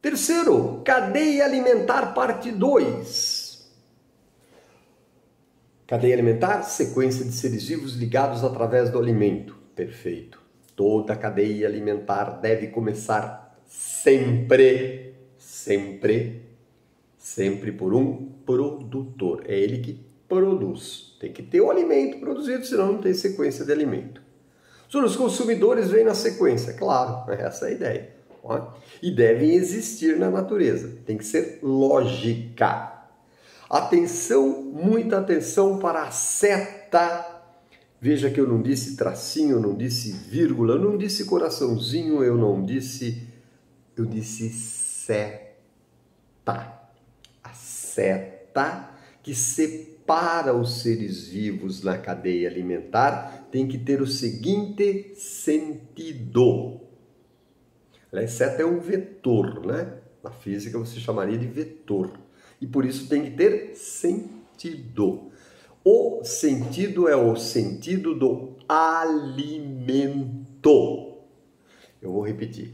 Terceiro, cadeia alimentar parte 2. Cadeia alimentar, sequência de seres vivos ligados através do alimento. Perfeito. Toda cadeia alimentar deve começar sempre por um produtor. É ele que produz. Tem que ter o alimento produzido, senão não tem sequência de alimento. Os consumidores vêm na sequência, claro, essa é a ideia. E devem existir na natureza. Tem que ser lógica. Atenção, muita atenção para a seta. Veja que eu não disse tracinho, eu não disse vírgula, eu não disse coraçãozinho, eu disse seta. A seta que separa os seres vivos na cadeia alimentar tem que ter o seguinte sentido. A seta é um vetor, né? Na física você chamaria de vetor. E por isso tem que ter sentido. O sentido é o sentido do alimento. Eu vou repetir.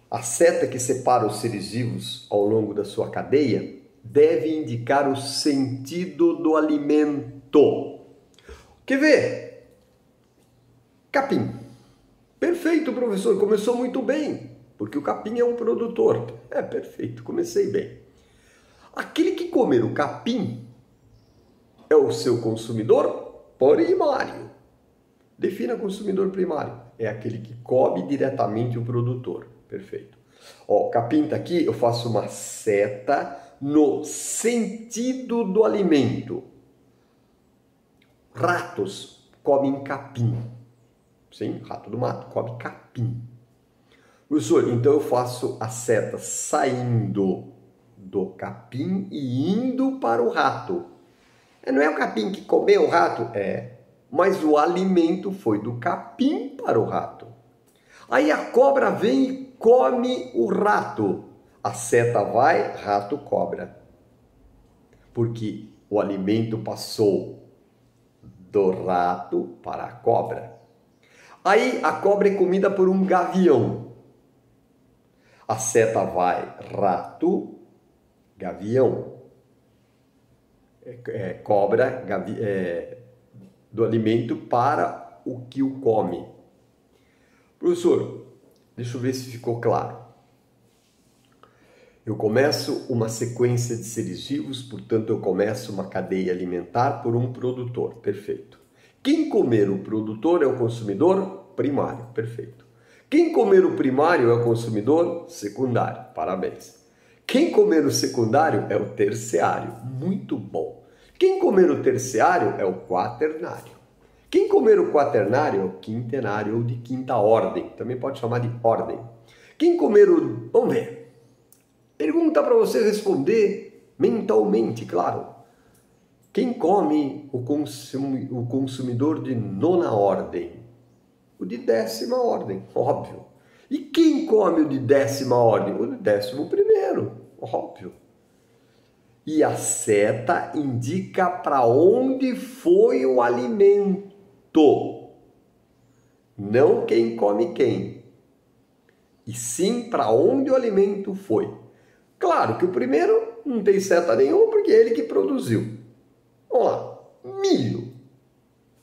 A seta que separa os seres vivos ao longo da sua cadeia deve indicar o sentido do alimento. Quer ver? Capim. Perfeito, professor. Começou muito bem, porque o capim é um produtor. É, perfeito. Comecei bem. Aquele que comer o capim é o seu consumidor primário. Defina consumidor primário. É aquele que come diretamente o produtor. Perfeito. Ó, o capim está aqui, eu faço uma seta no sentido do alimento. Ratos comem capim. Sim, rato do mato come capim. Professor, então eu faço a seta saindo do capim e indo para o rato. Não é o capim que comeu o rato? É, mas o alimento foi do capim para o rato. Aí a cobra vem e come o rato. A seta vai, rato, cobra. Porque o alimento passou do rato para a cobra. Aí a cobra é comida por um gavião. A seta vai, rato, gavião. Cobra do alimento para o que o come. Professor, deixa eu ver se ficou claro. Eu começo uma sequência de seres vivos, portanto eu começo uma cadeia alimentar por um produtor. Perfeito. Quem comer o produtor é o consumidor primário. Perfeito. Quem comer o primário é o consumidor secundário. Parabéns. Quem comer o secundário é o terciário. Muito bom. Quem comer o terciário é o quaternário. Quem comer o quaternário é o quintenário ou de quinta ordem. Também pode chamar de ordem. Quem comer o... Vamos ver. Pergunta para você responder mentalmente, claro. Quem come o consumidor de nona ordem? O de 10ª ordem, óbvio. E quem come o de 10ª ordem? O de 11º, óbvio. E a seta indica para onde foi o alimento. Não quem come quem. E sim para onde o alimento foi. Claro que o primeiro não tem seta nenhuma porque é ele que produziu. Vamos lá. Milho.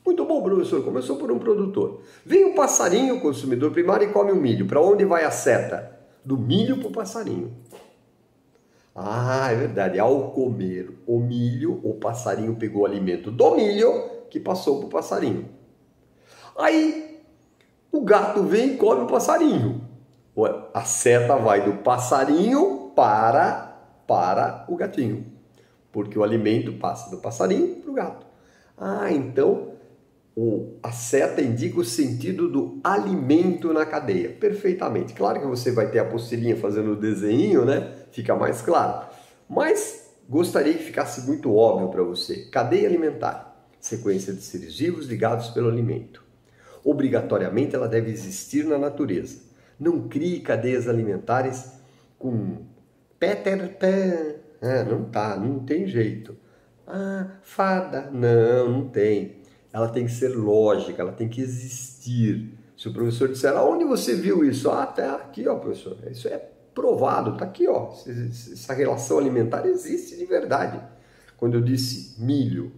Muito bom, professor. Começou por um produtor. Vem o passarinho, o consumidor primário, e come o milho. Para onde vai a seta? Do milho para o passarinho. Ah, é verdade. Ao comer o milho, o passarinho pegou o alimento do milho que passou para o passarinho. Aí, o gato vem e come o passarinho. A seta vai do passarinho para o gatinho. Porque o alimento passa do passarinho para o gato. Ah, então a seta indica o sentido do alimento na cadeia. Perfeitamente. Claro que você vai ter a apostilinha fazendo o desenho, né? Fica mais claro. Mas gostaria que ficasse muito óbvio para você. Cadeia alimentar. Sequência de seres vivos ligados pelo alimento. Obrigatoriamente ela deve existir na natureza. Não crie cadeias alimentares com Peter Pan. Não tem jeito. Fada. Não tem. Ela tem que ser lógica, ela tem que existir. Se o professor disser, aonde você viu isso? Tá aqui, ó, professor. Isso é provado, tá aqui, ó. Essa relação alimentar existe de verdade. Quando eu disse milho,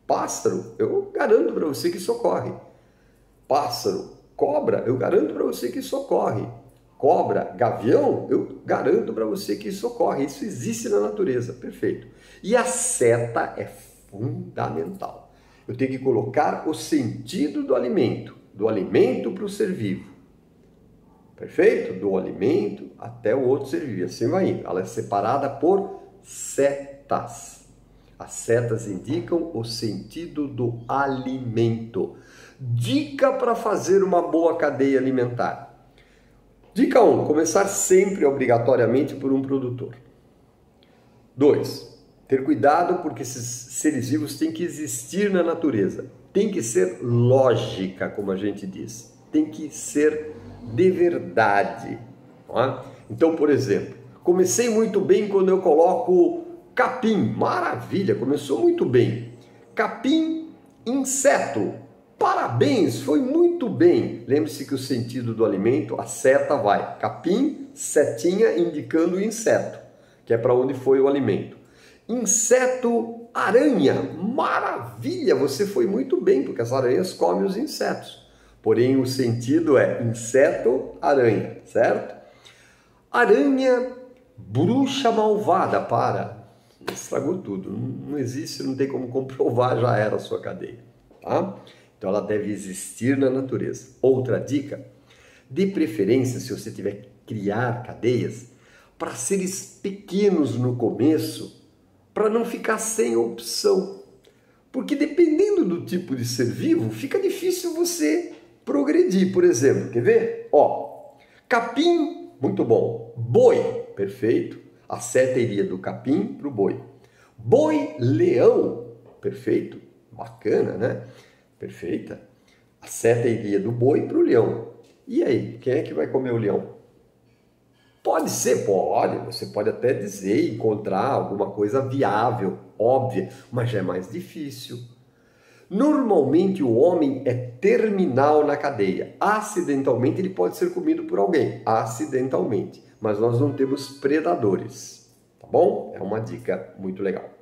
pássaro, eu garanto para você que isso ocorre. Pássaro, cobra, eu garanto para você que isso ocorre. Cobra, gavião, eu garanto para você que isso ocorre. Isso existe na natureza, perfeito. E a seta é fundamental. Eu tenho que colocar o sentido do alimento para o ser vivo. Perfeito? Do alimento até o outro ser vivo. Assim vai indo. Ela é separada por setas. As setas indicam o sentido do alimento. Dica para fazer uma boa cadeia alimentar. Dica 1. Começar sempre obrigatoriamente por um produtor. 2. Ter cuidado porque esses seres vivos têm que existir na natureza. Tem que ser lógica, como a gente diz. Tem que ser de verdade. Não é? Então, por exemplo, comecei muito bem quando eu coloco capim. Maravilha, começou muito bem. Capim, inseto. Parabéns, foi muito bem. Lembre-se que o sentido do alimento, a seta vai. Capim, setinha indicando o inseto, que é para onde foi o alimento. Inseto, aranha. Maravilha, você foi muito bem, porque as aranhas comem os insetos. Porém, o sentido é inseto, aranha, certo? Aranha, bruxa malvada. Estragou tudo. Não existe, não tem como comprovar, já era a sua cadeia. Tá? Então, ela deve existir na natureza. Outra dica, de preferência, se você tiver que criar cadeias, para seres pequenos no começo, para não ficar sem opção. Porque dependendo do tipo de ser vivo, fica difícil você progredir. Por exemplo, quer ver? Ó, capim, muito bom. Boi, perfeito. A seta iria do capim para o boi. Boi, leão, perfeito. Bacana, né? Perfeita. A seta iria do boi para o leão. E aí, quem é que vai comer o leão? Pode ser, pode. Você pode até dizer, encontrar alguma coisa viável, óbvia, mas já é mais difícil. Normalmente o homem é terminal na cadeia. Acidentalmente ele pode ser comido por alguém, acidentalmente. Mas nós não temos predadores, tá bom? É uma dica muito legal.